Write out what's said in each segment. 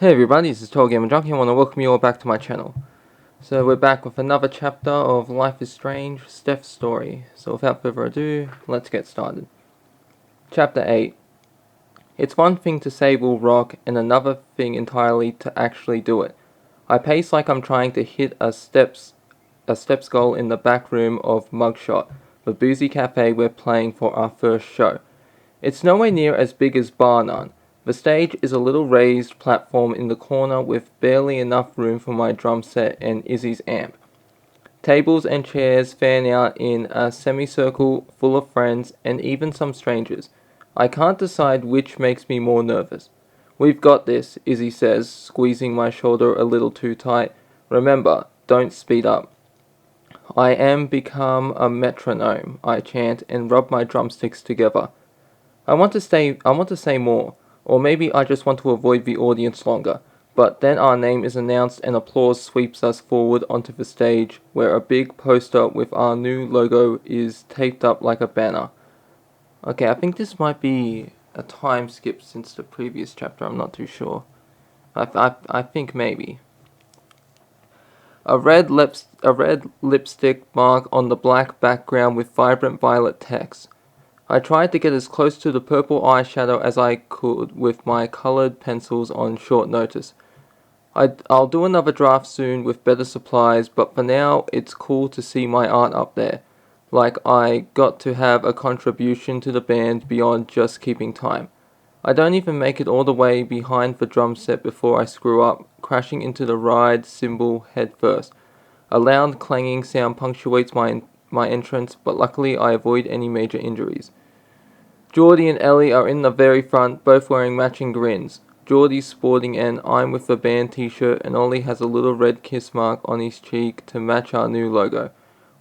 Hey everybody, this is TotalGamerJunkie. I want to welcome you all back to my channel. So we're back with another chapter of Life is Strange, Steph's story. So without further ado, let's get started. Chapter 8. It's one thing to say we'll rock, and another thing entirely to actually do it. I pace like I'm trying to hit a steps goal in the back room of Mugshot, the boozy cafe we're playing for our first show. It's nowhere near as big as Bar None. The stage is a little raised platform in the corner with barely enough room for my drum set and Izzy's amp. Tables and chairs fan out in a semicircle full of friends and even some strangers. I can't decide which makes me more nervous. "We've got this," Izzy says, squeezing my shoulder a little too tight. "Remember, don't speed up." "I am become a metronome," I chant and rub my drumsticks together. I want to say more, or maybe I just want to avoid the audience longer. But then our name is announced and applause sweeps us forward onto the stage, where a big poster with our new logo is taped up like a banner. Okay, I think this might be a time skip since the previous chapter. I'm not too sure. I think maybe. A red lipstick mark on the black background with vibrant violet text. I tried to get as close to the purple eyeshadow as I could with my colored pencils on short notice. I'll do another draft soon with better supplies, but for now it's cool to see my art up there. Like I got to have a contribution to the band beyond just keeping time. I don't even make it all the way behind the drum set before I screw up, crashing into the ride cymbal head first. A loud clanging sound punctuates my entrance, but luckily I avoid any major injuries. Geordie and Ellie are in the very front, both wearing matching grins. Geordie's sporting an I'm with the band t-shirt, and Ollie has a little red kiss mark on his cheek to match our new logo.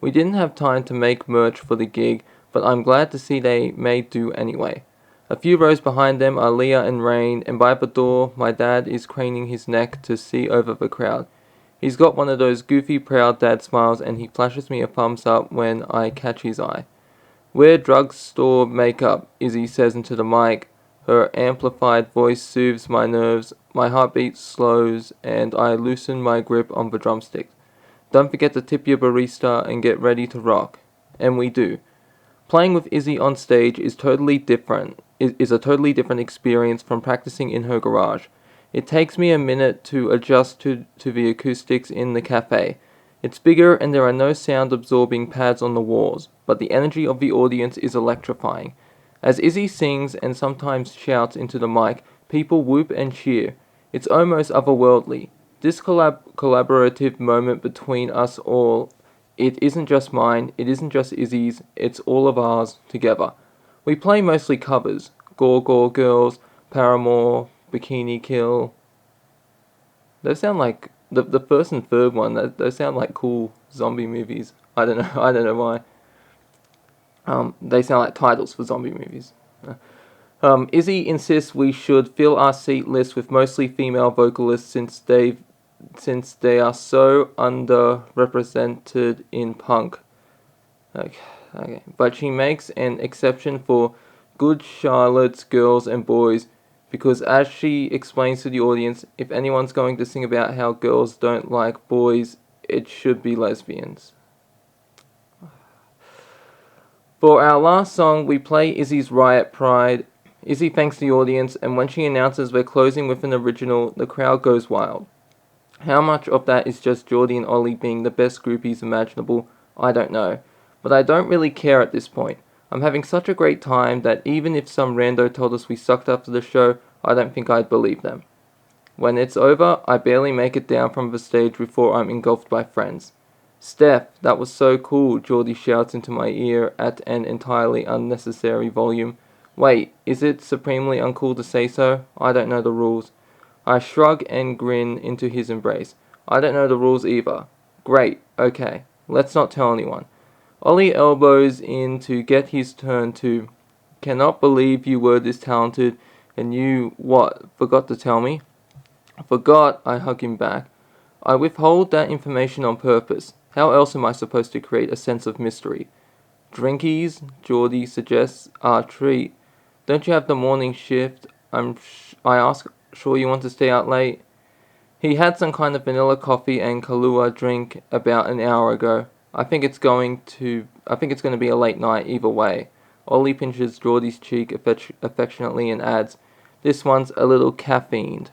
We didn't have time to make merch for the gig, but I'm glad to see they made do anyway. A few rows behind them are Leah and Rain, and by the door, my dad is craning his neck to see over the crowd. He's got one of those goofy proud dad smiles, and he flashes me a thumbs up when I catch his eye. "Wear drugstore makeup," Izzy says into the mic. Her amplified voice soothes my nerves, my heartbeat slows, and I loosen my grip on the drumstick. "Don't forget to tip your barista and get ready to rock." And we do. Playing with Izzy on stage is a totally different experience from practicing in her garage. It takes me a minute to adjust to the acoustics in the cafe. It's bigger and there are no sound-absorbing pads on the walls, but the energy of the audience is electrifying. As Izzy sings and sometimes shouts into the mic, people whoop and cheer. It's almost otherworldly. This collaborative moment between us all, it isn't just mine, it isn't just Izzy's, it's all of ours together. We play mostly covers: Gore Gore Girls, Paramore, Bikini Kill. Those sound like the first and third one. Those sound like cool zombie movies. I don't know. I don't know why. They sound like titles for zombie movies. Izzy insists we should fill our seat list with mostly female vocalists since they are so underrepresented in punk. Okay. But she makes an exception for Good Charlotte's girls and boys because, as she explains to the audience, if anyone's going to sing about how girls don't like boys, it should be lesbians. For our last song, we play Izzy's Riot Pride. Izzy thanks the audience, and when she announces we're closing with an original, the crowd goes wild. How much of that is just Geordie and Ollie being the best groupies imaginable, I don't know. But I don't really care at this point. I'm having such a great time that even if some rando told us we sucked after the show, I don't think I'd believe them. When it's over, I barely make it down from the stage before I'm engulfed by friends. "Steph, that was so cool," Geordie shouts into my ear at an entirely unnecessary volume. "Wait, is it supremely uncool to say so? I don't know the rules." I shrug and grin into his embrace. "I don't know the rules either." "Great, okay. Let's not tell anyone." Ollie elbows in to get his turn too. "Cannot believe you were this talented, and you, what, forgot to tell me?" "Forgot," I hug him back. "I withhold that information on purpose. How else am I supposed to create a sense of mystery?" "Drinkies," Geordie suggests, "are a treat. Don't you have the morning shift?" I ask Sure you want to stay out late? He had some kind of vanilla coffee and Kahlua drink about an hour ago. I think it's going to be a late night either way. Ollie pinches Geordie's cheek affectionately and adds, "This one's a little caffeined."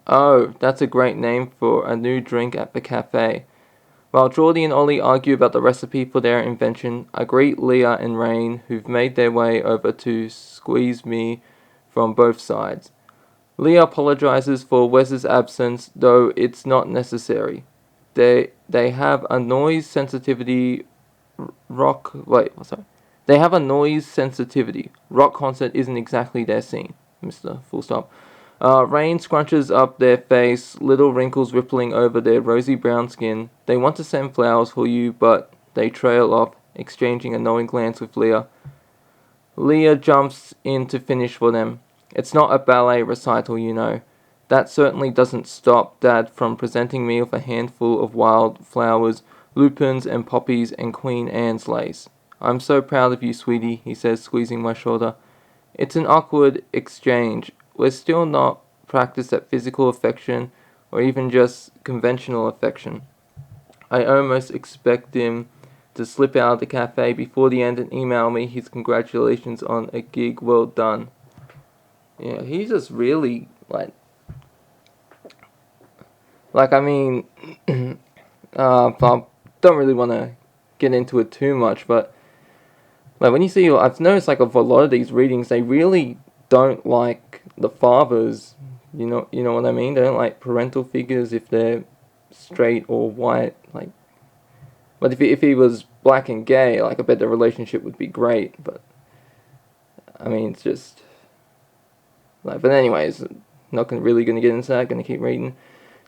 Oh, that's a great name for a new drink at the cafe. While Geordie and Ollie argue about the recipe for their invention, I greet Leah and Rain, who've made their way over to squeeze me from both sides. Leah apologizes for Wes's absence, though it's not necessary. They have a noise sensitivity rock. Wait, sorry. They have a noise sensitivity. Rock concert isn't exactly their scene, Mr. Full Stop. Rain scrunches up their face, little wrinkles rippling over their rosy brown skin. They want to send flowers for you, but they trail off, exchanging a knowing glance with Leah. Leah jumps in to finish for them. It's not a ballet recital, you know. That certainly doesn't stop Dad from presenting me with a handful of wild flowers, lupins and poppies and Queen Anne's lace. I'm so proud of you, sweetie, he says, squeezing my shoulder. It's an awkward exchange. We're still not practiced at physical affection or even just conventional affection. I almost expect him to slip out of the cafe before the end and email me his congratulations on a gig well done. Yeah, he's just really, I mean, I don't really want to get into it too much, but, when you see, I've noticed, of a lot of these readings, they really don't like the fathers, you know what I mean? They don't like parental figures if they're straight or white, but if he was black and gay, I bet the relationship would be great, but, I mean, it's just, but anyways, not really going to get into that, going to keep reading.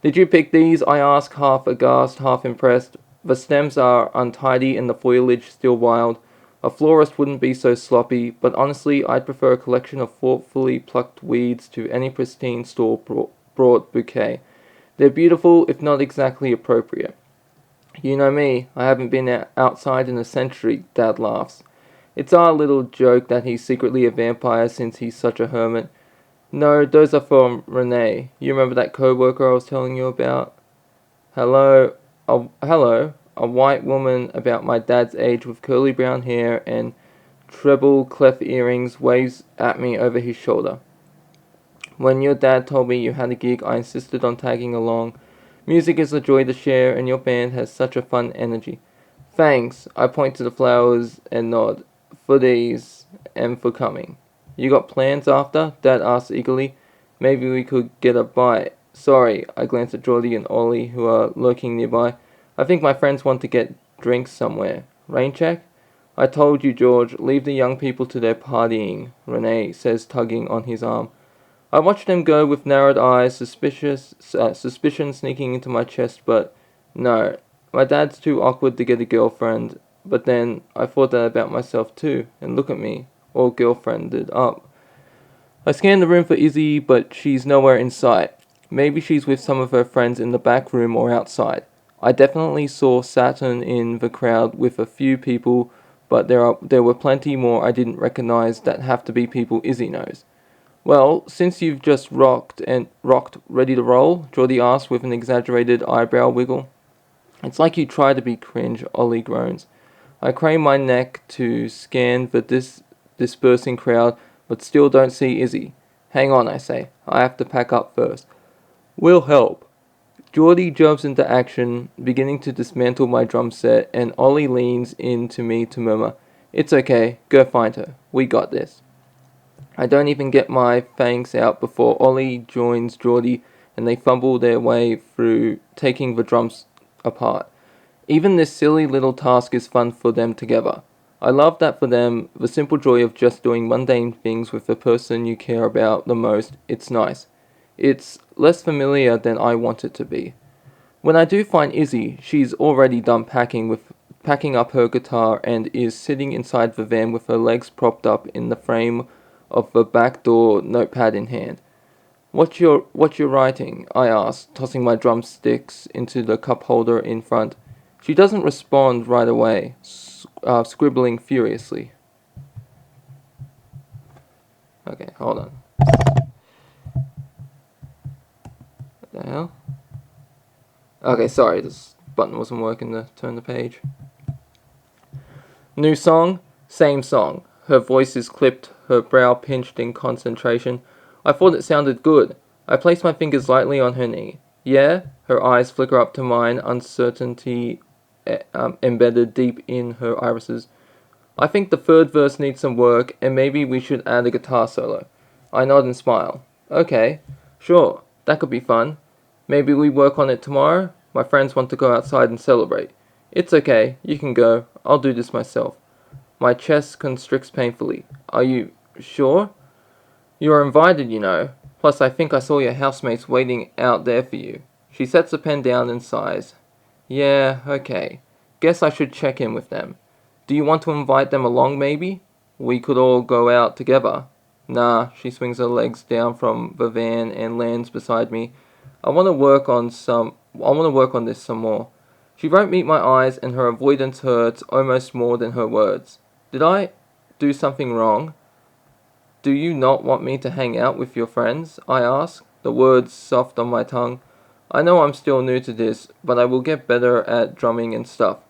Did you pick these? I ask, half aghast, half impressed. The stems are untidy and the foliage still wild. A florist wouldn't be so sloppy, but honestly, I'd prefer a collection of thoughtfully plucked weeds to any pristine store-bought bouquet. They're beautiful, if not exactly appropriate. You know me, I haven't been outside in a century, Dad laughs. It's our little joke that he's secretly a vampire since he's such a hermit. No, those are from Renee. You remember that co-worker I was telling you about? Hello, a white woman about my dad's age with curly brown hair and treble clef earrings waves at me over his shoulder. When your dad told me you had a gig, I insisted on tagging along. Music is a joy to share, and your band has such a fun energy. Thanks, I point to the flowers and nod. For these, and for coming. You got plans after? Dad asks eagerly. Maybe we could get a bite. Sorry, I glance at Geordie and Ollie, who are lurking nearby. I think my friends want to get drinks somewhere. Rain check? I told you, George, leave the young people to their partying, Renee says, tugging on his arm. I watch them go with narrowed eyes, suspicion sneaking into my chest, but no. My dad's too awkward to get a girlfriend. But then, I thought that about myself too, and look at me, all girlfriended up. I scan the room for Izzy, but she's nowhere in sight. Maybe she's with some of her friends in the back room or outside. I definitely saw Saturn in the crowd with a few people, but there were plenty more I didn't recognize that have to be people Izzy knows. Well, since you've just rocked, ready to roll? Geordie asks with an exaggerated eyebrow wiggle. It's like you try to be cringe, Ollie groans. I crane my neck to scan the dispersing crowd, but still don't see Izzy. Hang on, I say. I have to pack up first. We'll help. Geordie jumps into action, beginning to dismantle my drum set, and Ollie leans in to me to murmur, It's okay, go find her. We got this. I don't even get my fangs out before Ollie joins Geordie, and they fumble their way through taking the drums apart. Even this silly little task is fun for them together. I love that for them, the simple joy of just doing mundane things with the person you care about the most, it's nice. It's less familiar than I want it to be. When I do find Izzy, she's already done packing up her guitar and is sitting inside the van with her legs propped up in the frame of the back door, notepad in hand. What you writing? I ask, tossing my drumsticks into the cup holder in front. She doesn't respond right away, scribbling furiously. Okay, hold on. The hell? Okay, sorry, this button wasn't working to turn the page. New song, same song. Her voice is clipped, her brow pinched in concentration. I thought it sounded good. I placed my fingers lightly on her knee. Yeah? Her eyes flicker up to mine, uncertainty embedded deep in her irises. I think the third verse needs some work, and maybe we should add a guitar solo. I nod and smile. Okay, sure, that could be fun. Maybe we work on it tomorrow? My friends want to go outside and celebrate. It's okay, you can go. I'll do this myself. My chest constricts painfully. Are you sure? You are invited, you know. Plus, I think I saw your housemates waiting out there for you. She sets the pen down and sighs. Yeah, okay. Guess I should check in with them. Do you want to invite them along, maybe? We could all go out together. Nah, she swings her legs down from the van and lands beside me. I want to work on this some more. She won't meet my eyes, and her avoidance hurts almost more than her words. Did I do something wrong? Do you not want me to hang out with your friends? I ask, the words soft on my tongue. I know I'm still new to this, but I will get better at drumming and stuff.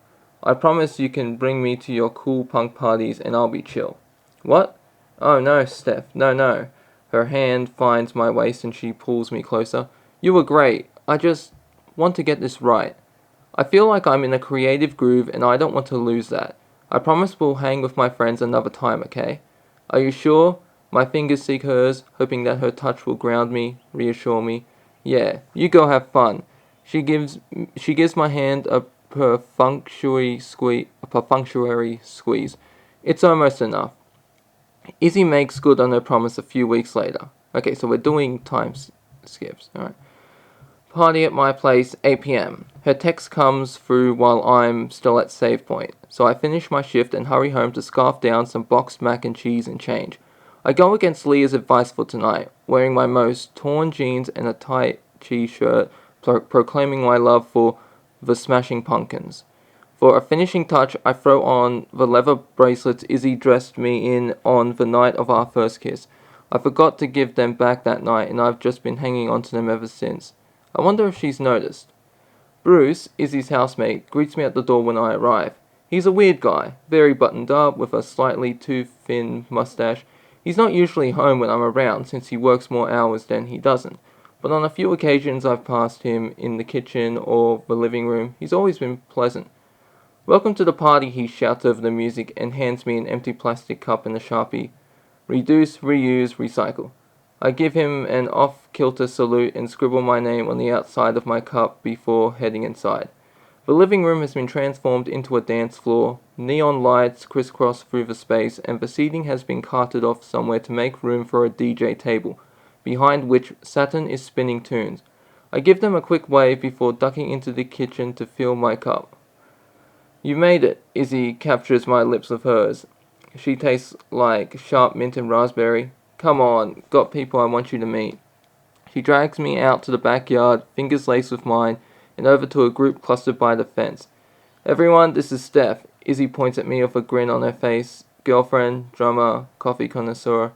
I promise you can bring me to your cool punk parties and I'll be chill. What? Oh no, Steph, no. Her hand finds my waist and she pulls me closer. You were great. I just want to get this right. I feel like I'm in a creative groove and I don't want to lose that. I promise we'll hang with my friends another time, okay? Are you sure? My fingers seek hers, hoping that her touch will ground me, reassure me. Yeah, you go have fun. She gives my hand a perfunctory squeeze. It's almost enough. Izzy makes good on her promise a few weeks later. Okay, so we're doing time skips. Alright. Party at my place, 8 p.m. Her text comes through while I'm still at save point, so I finish my shift and hurry home to scarf down some boxed mac and cheese and change. I go against Leah's advice for tonight, wearing my most torn jeans and a tight cheese shirt, proclaiming my love for the Smashing Pumpkins. For a finishing touch, I throw on the leather bracelets Izzy dressed me in on the night of our first kiss. I forgot to give them back that night, and I've just been hanging on to them ever since. I wonder if she's noticed. Bruce, Izzy's housemate, greets me at the door when I arrive. He's a weird guy, very buttoned up, with a slightly too thin mustache. He's not usually home when I'm around, since he works more hours than he doesn't. But on a few occasions I've passed him in the kitchen or the living room, he's always been pleasant. Welcome to the party, he shouts over the music and hands me an empty plastic cup and a Sharpie. Reduce, reuse, recycle. I give him an off-kilter salute and scribble my name on the outside of my cup before heading inside. The living room has been transformed into a dance floor, neon lights crisscross through the space, and the seating has been carted off somewhere to make room for a DJ table, behind which Saturn is spinning tunes. I give them a quick wave before ducking into the kitchen to fill my cup. You made it, Izzy captures my lips with hers. She tastes like sharp mint and raspberry. Come on, got people I want you to meet. She drags me out to the backyard, fingers laced with mine, and over to a group clustered by the fence. Everyone, this is Steph. Izzy points at me with a grin on her face. Girlfriend, drummer, coffee connoisseur.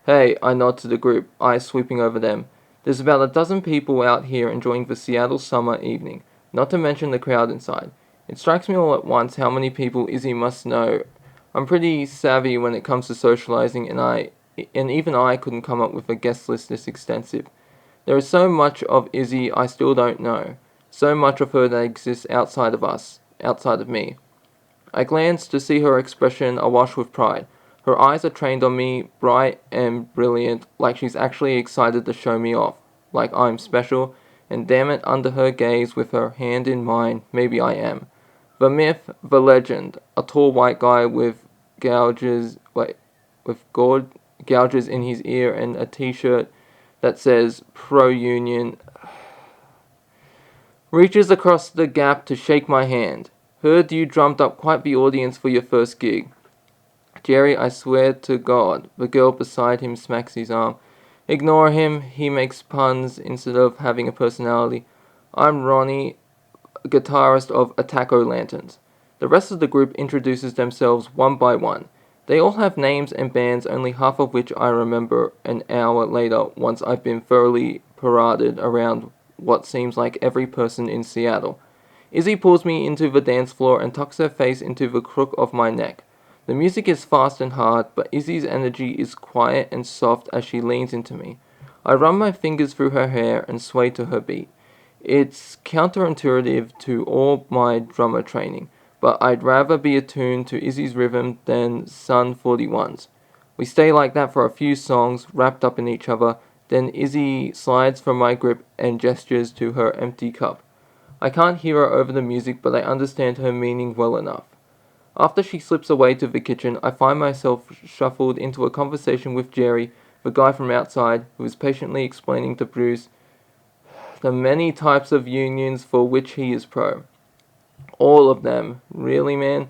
Hey, I nod to the group, eyes sweeping over them. There's about a dozen people out here enjoying the Seattle summer evening, not to mention the crowd inside. It strikes me all at once how many people Izzy must know. I'm pretty savvy when it comes to socializing, and even I couldn't come up with a guest list this extensive. There is so much of Izzy I still don't know, so much of her that exists outside of us, outside of me. I glance to see her expression awash with pride. Her eyes are trained on me, bright and brilliant, like she's actually excited to show me off, like I'm special, and damn it, under her gaze with her hand in mine, maybe I am. The myth, the legend, a tall white guy with gouges in his ear and a t-shirt that says pro-union, reaches across the gap to shake my hand. Heard you drummed up quite the audience for your first gig. Jerry, I swear to God. The girl beside him smacks his arm. Ignore him, he makes puns instead of having a personality. I'm Ronnie, guitarist of Attack O-Lanterns. The rest of the group introduces themselves one by one. They all have names and bands, only half of which I remember an hour later once I've been thoroughly paraded around what seems like every person in Seattle. Izzy pulls me into the dance floor and tucks her face into the crook of my neck. The music is fast and hard, but Izzy's energy is quiet and soft as she leans into me. I run my fingers through her hair and sway to her beat. It's counterintuitive to all my drummer training, but I'd rather be attuned to Izzy's rhythm than Sun 41's. We stay like that for a few songs, wrapped up in each other, then Izzy slides from my grip and gestures to her empty cup. I can't hear her over the music, but I understand her meaning well enough. After she slips away to the kitchen, I find myself shuffled into a conversation with Jerry, the guy from outside, who is patiently explaining to Bruce the many types of unions for which he is pro. All of them. Really, man?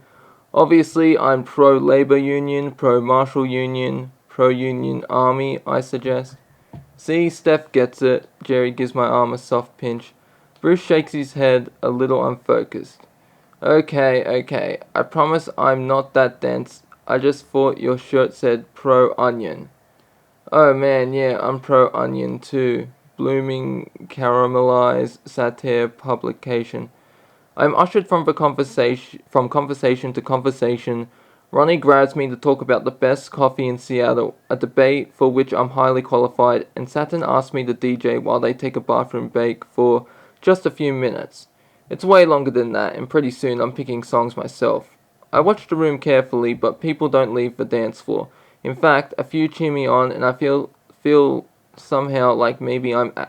Obviously, I'm pro-labor union, pro-martial union, pro-union army, I suggest. See, Steph gets it. Jerry gives my arm a soft pinch. Bruce shakes his head, a little unfocused. Okay. I promise I'm not that dense. I just thought your shirt said pro-onion. Oh man, yeah, I'm pro-onion too. Blooming caramelized satire publication. I'm ushered from conversation to conversation. Ronnie grabs me to talk about the best coffee in Seattle, a debate for which I'm highly qualified, and Saturn asks me to DJ while they take a bathroom break for just a few minutes. It's way longer than that, and pretty soon I'm picking songs myself. I watch the room carefully, but people don't leave the dance floor. In fact, a few cheer me on, and I feel somehow like maybe I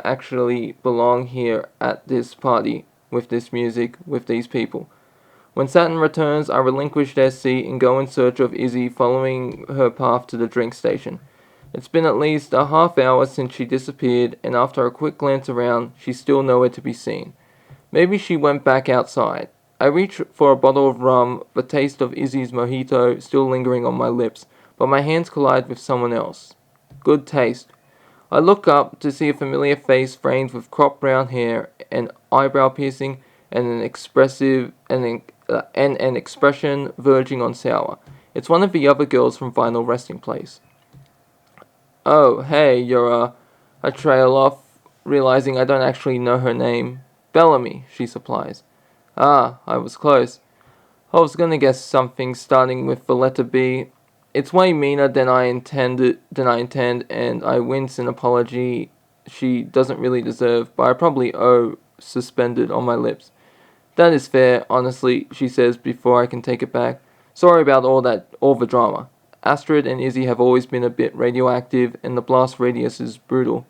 actually belong here at this party, with this music, with these people. When Saturn returns, I relinquish their seat and go in search of Izzy, following her path to the drink station. It's been at least a half hour since she disappeared, and after a quick glance around, she's still nowhere to be seen. Maybe she went back outside. I reach for a bottle of rum, the taste of Izzy's mojito still lingering on my lips, but my hands collide with someone else. Good taste. I look up to see a familiar face framed with cropped brown hair, an eyebrow piercing, and an expression verging on sour. It's one of the other girls from Vinyl Resting Place. Oh, hey, you're I trail off, realizing I don't actually know her name. Bellamy, she supplies. Ah, I was close. I was gonna guess something starting with the letter B. It's way meaner than I intend, and I wince an apology she doesn't really deserve, but I probably owe suspended on my lips. That is fair, honestly, she says before I can take it back. Sorry about all the drama. Astrid and Izzy have always been a bit radioactive, and the blast radius is brutal.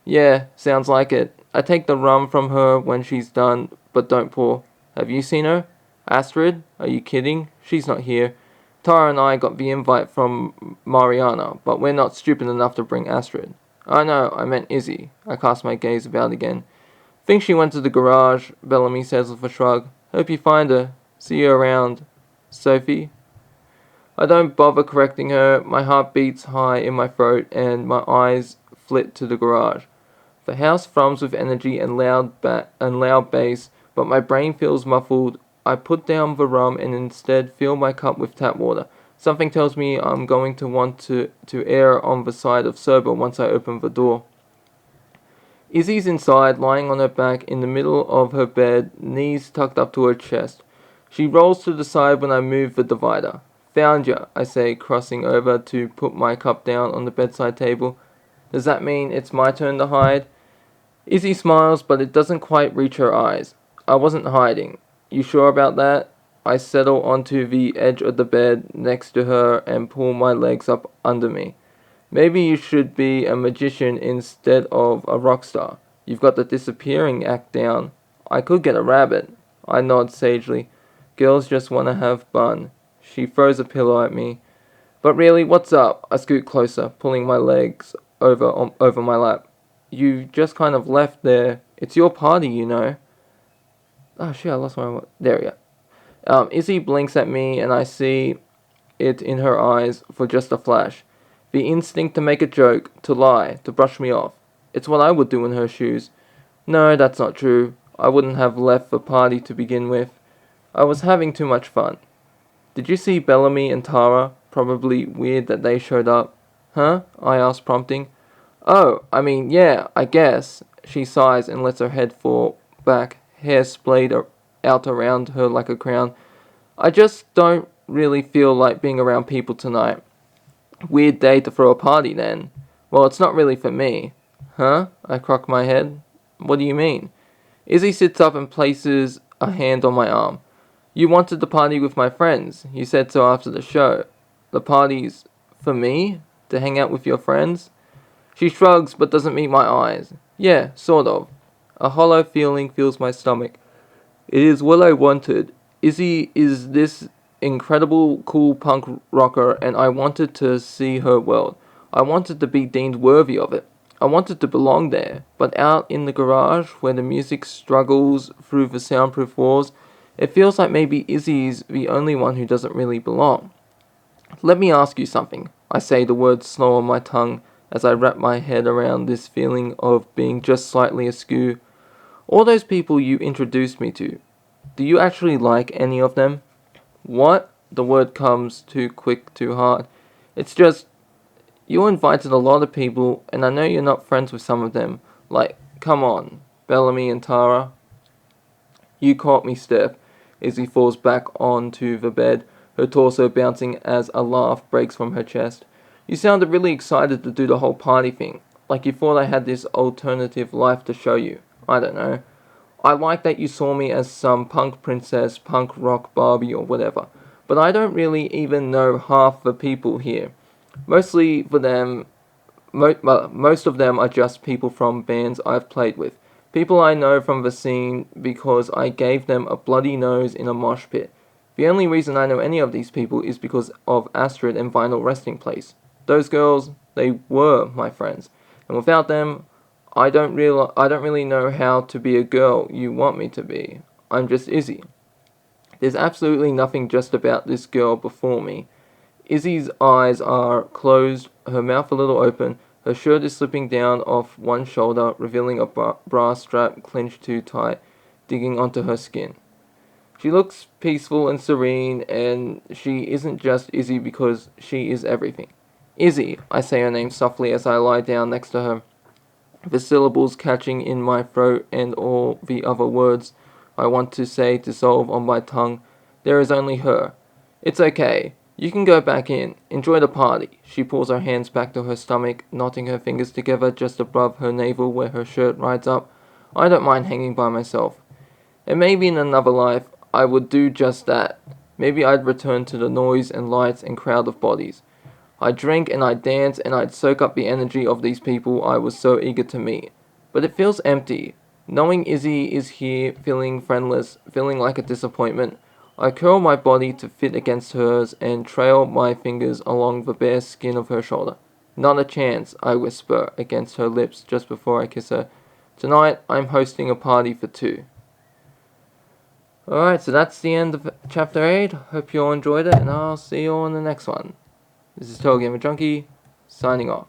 Yeah, sounds like it. I take the rum from her when she's done, but don't pour. Have you seen her? Astrid? Are you kidding? She's not here. Tara and I got the invite from Mariana, but we're not stupid enough to bring Astrid. I know, I meant Izzy. I cast my gaze about again. Think she went to the garage, Bellamy says with a shrug. Hope you find her. See you around. Sophie? I don't bother correcting her. My heart beats high in my throat and my eyes flit to the garage. The house thrums with energy and loud bass, but my brain feels muffled. I put down the rum and instead fill my cup with tap water. Something tells me I'm going to want to err on the side of sober once I open the door. Izzy's inside, lying on her back in the middle of her bed, knees tucked up to her chest. She rolls to the side when I move the divider. Found ya, I say, crossing over to put my cup down on the bedside table. Does that mean it's my turn to hide? Izzy smiles, but it doesn't quite reach her eyes. I wasn't hiding. You sure about that? I settle onto the edge of the bed next to her and pull my legs up under me. Maybe you should be a magician instead of a rock star. You've got the disappearing act down. I could get a rabbit. I nod sagely. Girls just want to have fun. She throws a pillow at me. But really, what's up? I scoot closer, pulling my legs over my lap. You just kind of left there. It's your party, you know. Oh shit, I lost my... There we go. Izzy blinks at me and I see it in her eyes for just a flash. The instinct to make a joke, to lie, to brush me off. It's what I would do in her shoes. No, that's not true. I wouldn't have left the party to begin with. I was having too much fun. Did you see Bellamy and Tara? Probably weird that they showed up. Huh? I asked, prompting. Oh, I mean, yeah, I guess. She sighs and lets her head fall back, hair splayed out around her like a crown. I just don't really feel like being around people tonight. Weird day to throw a party then. Well, it's not really for me. Huh? I cock my head. What do you mean? Izzy sits up and places a hand on my arm. You wanted to party with my friends. You said so after the show. The party's for me? To hang out with your friends? She shrugs but doesn't meet my eyes. Yeah, sort of. A hollow feeling fills my stomach. It is what I wanted. Izzy is this incredible, cool punk rocker, and I wanted to see her world. I wanted to be deemed worthy of it. I wanted to belong there, but out in the garage, where the music struggles through the soundproof walls, it feels like maybe Izzy's the only one who doesn't really belong. Let me ask you something. I say, the words slow on my tongue as I wrap my head around this feeling of being just slightly askew. All those people you introduced me to, do you actually like any of them? What? The word comes too quick, too hard. It's just, you invited a lot of people, and I know you're not friends with some of them. Like, come on, Bellamy and Tara. You caught me, Steph, as he falls back onto the bed, her torso bouncing as a laugh breaks from her chest. You sounded really excited to do the whole party thing, like you thought I had this alternative life to show you. I don't know. I like that you saw me as some punk princess, punk rock Barbie or whatever, but I don't really even know half the people here. Mostly for them, most of them are just people from bands I've played with. People I know from the scene because I gave them a bloody nose in a mosh pit. The only reason I know any of these people is because of Astrid and Vinyl Resting Place. Those girls, they were my friends, and without them, I don't really know how to be a girl you want me to be. I'm just Izzy. There's absolutely nothing just about this girl before me. Izzy's eyes are closed, her mouth a little open, her shirt is slipping down off one shoulder, revealing a bra strap clenched too tight, digging onto her skin. She looks peaceful and serene, and she isn't just Izzy because she is everything. Izzy, I say her name softly as I lie down next to her, the syllables catching in my throat and all the other words I want to say dissolve on my tongue. There is only her. It's okay. You can go back in. Enjoy the party. She pulls her hands back to her stomach, knotting her fingers together just above her navel where her shirt rides up. I don't mind hanging by myself. And maybe in another life, I would do just that. Maybe I'd return to the noise and lights and crowd of bodies. I'd drink and I'd dance and I'd soak up the energy of these people I was so eager to meet. But it feels empty. Knowing Izzy is here, feeling friendless, feeling like a disappointment, I curl my body to fit against hers and trail my fingers along the bare skin of her shoulder. Not a chance, I whisper against her lips just before I kiss her. Tonight, I'm hosting a party for two. Alright, so that's the end of Chapter 8. Hope you all enjoyed it, and I'll see you all in the next one. This is TotalGamerJunkie, signing off.